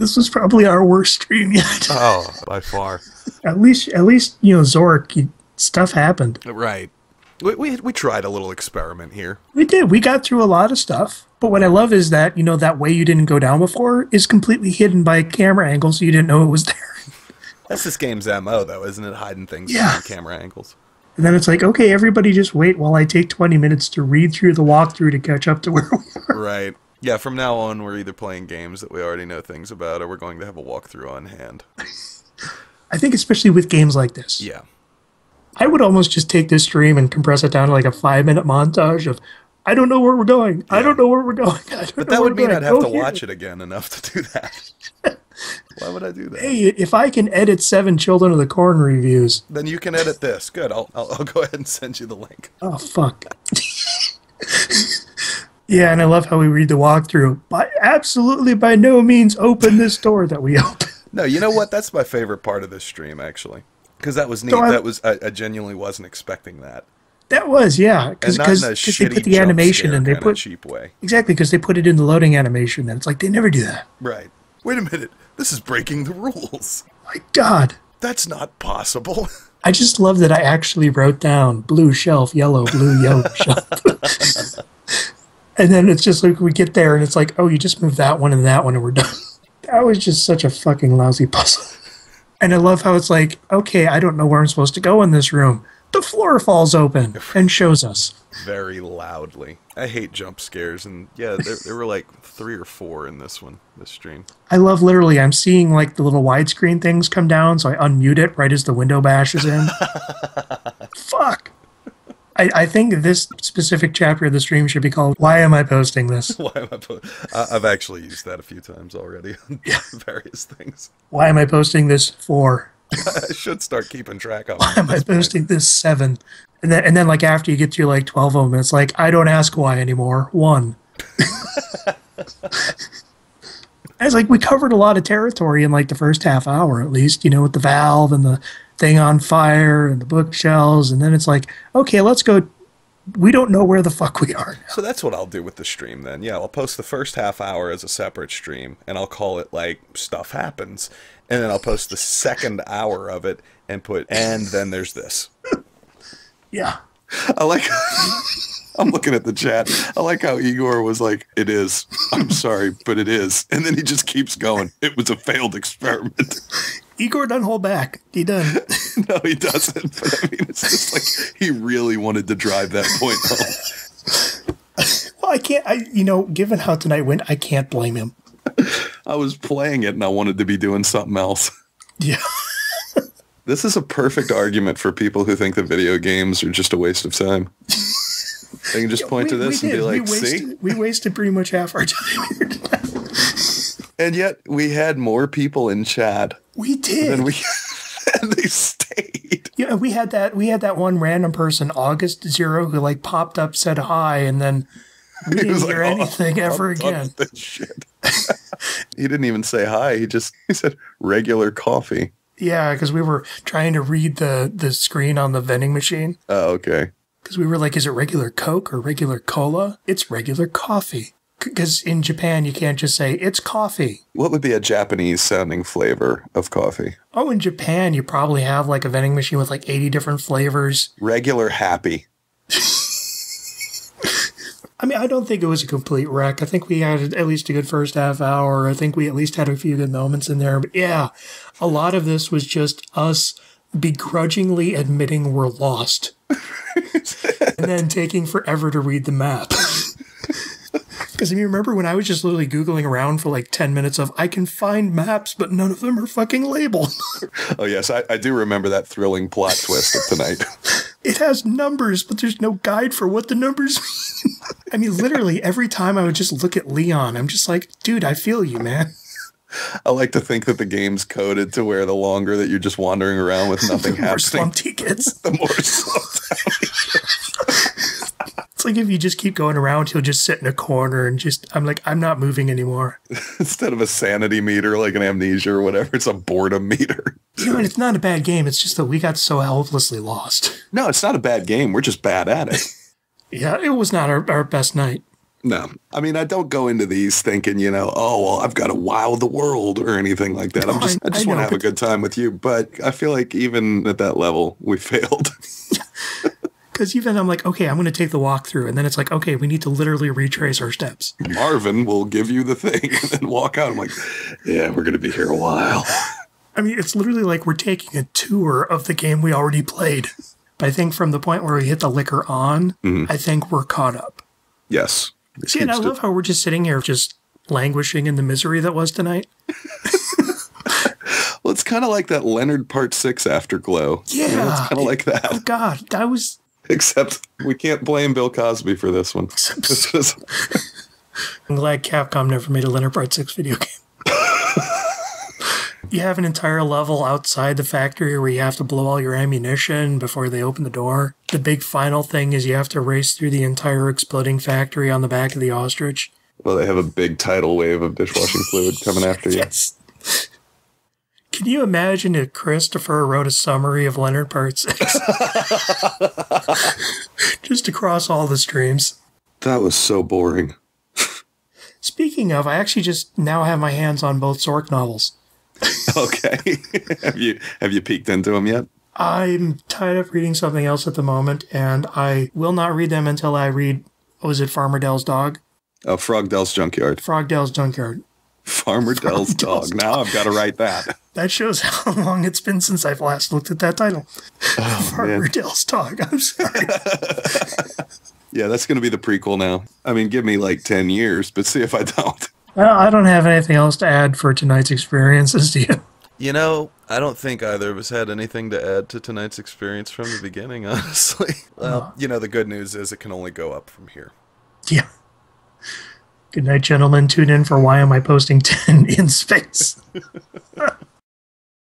This was probably our worst stream yet. Oh, by far. At least, Zork, stuff happened. Right. We tried a little experiment here. We did. We got through a lot of stuff. But what I love is that, that way you didn't go down before is completely hidden by camera angles, so you didn't know it was there. That's this game's MO, though, isn't it? Hiding things from camera angles. And then it's like, okay, everybody just wait while I take 20 minutes to read through the walkthrough to catch up to where we are. Right. Yeah, from now on, we're either playing games that we already know things about, or we're going to have a walkthrough on hand. I think especially with games like this. Yeah. I would almost just take this stream and compress it down to like a 5-minute montage of, I don't know where we're going. Yeah. I don't know where we're going. But that would mean I'd have to watch it again enough to do that. Why would I do that? Hey, if I can edit 7 Children of the Corn reviews. Then you can edit this. Good. I'll go ahead and send you the link. Oh, fuck. Yeah, and I love how we read the walkthrough. Absolutely by no means open this door that we open. No, you know what? That's my favorite part of this stream, actually. Because that was neat. I genuinely wasn't expecting that. That was, yeah. Because they put the animation and they put cheap way. Exactly, because they put it in the loading animation, and it's like they never do that. Right. Wait a minute. This is breaking the rules. My God. That's not possible. I just love that I actually wrote down blue shelf, yellow, blue, yellow shelf. And then it's just like we get there and it's like, oh, you just move that one and we're done. That was just such a fucking lousy puzzle. And I love how it's like, okay, I don't know where I'm supposed to go in this room. The floor falls open and shows us. Very loudly. I hate jump scares, and yeah, there were like 3 or 4 in this stream. I love literally, I'm seeing like the little widescreen things come down, so I unmute it right as the window bashes in. Fuck. I think this specific chapter of the stream should be called, Why Am I Posting This? Why am I I've actually used that a few times already on various things. Why am I posting this 4? I should start keeping track of it. Why am I posting this 7? And then like after you get to like 12 of them, it's like, I don't ask why anymore. 1. It's like we covered a lot of territory in like the first half hour at least, with the valve and the thing on fire and the bookshelves, and then it's like, okay, let's go. We don't know where the fuck we are now. So that's what I'll do with the stream then. Yeah, I'll post the first half hour as a separate stream, and I'll call it like Stuff Happens, and then I'll post the second hour of it and put, and then there's this. Yeah. I like, I'm looking at the chat. I like how Igor was like, it is. I'm sorry, but it is. And then he just keeps going. It was a failed experiment. Igor doesn't hold back. He doesn't. No, he doesn't. But I mean, it's just like he really wanted to drive that point home. Well, I can't, given how tonight went, I can't blame him. I was playing it and I wanted to be doing something else. Yeah. This is a perfect argument for people who think that video games are just a waste of time. They can just point to this and be like, see? We wasted pretty much half our time here tonight. And yet we had more people in chat. We did. And they stayed. Yeah, we had that one random person, August Zero, who like popped up, said hi, and then we didn't hear anything ever again. This shit. He didn't even say hi. He said regular coffee. Yeah, because we were trying to read the screen on the vending machine. Oh, okay. Because we were like, is it regular Coke or regular cola? It's regular coffee. Because in Japan, you can't just say, it's coffee. What would be a Japanese-sounding flavor of coffee? Oh, in Japan, you probably have like a vending machine with like 80 different flavors. Regular happy. I mean, I don't think it was a complete wreck. I think we had at least a good first half hour. I think we at least had a few good moments in there. But yeah, a lot of this was just us begrudgingly admitting we're lost. And then taking forever to read the map. Because if you remember when I was just literally Googling around for like 10 minutes of, I can find maps, but none of them are fucking labeled. Oh, yes. I do remember that thrilling plot twist of tonight. It has numbers, but there's no guide for what the numbers mean. I mean, literally, every time I would just look at Leon, I'm just like, dude, I feel you, man. I like to think that the game's coded to where the longer that you're just wandering around with nothing happening, the more slumped he gets. The more slumped he gets. It's like if you just keep going around, he'll just sit in a corner and I'm like, I'm not moving anymore. Instead of a sanity meter, like an amnesia or whatever, it's a boredom meter. And it's not a bad game. It's just that we got so helplessly lost. No, it's not a bad game. We're just bad at it. Yeah, it was not our best night. No. I mean, I don't go into these thinking, oh, well, I've got to wow the world or anything like that. No, I just want to have a good time with you. But I feel like even at that level, we failed. Because even I'm like, okay, I'm going to take the walkthrough. And then it's like, okay, we need to literally retrace our steps. Marvin will give you the thing and then walk out. I'm like, yeah, we're going to be here a while. I mean, it's literally like we're taking a tour of the game we already played. But I think from the point where we hit the liquor on, I think we're caught up. Yes. See, and I love how we're just sitting here just languishing in the misery that was tonight. Well, it's kind of like that Leonard Part 6 Afterglow. Yeah. It's kind of like that. Oh, God. That was... Except we can't blame Bill Cosby for this one. I'm glad Capcom never made a Leonard Part 6 video game. You have an entire level outside the factory where you have to blow all your ammunition before they open the door. The big final thing is you have to race through the entire exploding factory on the back of the ostrich. Well, they have a big tidal wave of dishwashing fluid coming after you. Yes. Can you imagine if Christopher wrote a summary of Leonard Part 6? Just across all the streams. That was so boring. Speaking of, I actually just now have my hands on both Zork novels. Okay. Have you peeked into them yet? I'm tied up reading something else at the moment, and I will not read them until I read, was it Farmer Dell's Dog? Oh, Frog Dell's Junkyard. Frog Dell's Junkyard. Farmer Dell's Dog. Now I've got to write that. That shows how long it's been since I've last looked at that title. Oh, Farmer Dell's Dog. I'm sorry. Yeah, that's going to be the prequel now. I mean, give me like 10 years, but see if I don't. Well, I don't have anything else to add for tonight's experiences, do you? I don't think either of us had anything to add to tonight's experience from the beginning, honestly. Well, the good news is it can only go up from here. Yeah. Good night, gentlemen. Tune in for Why Am I Posting 10 in Space.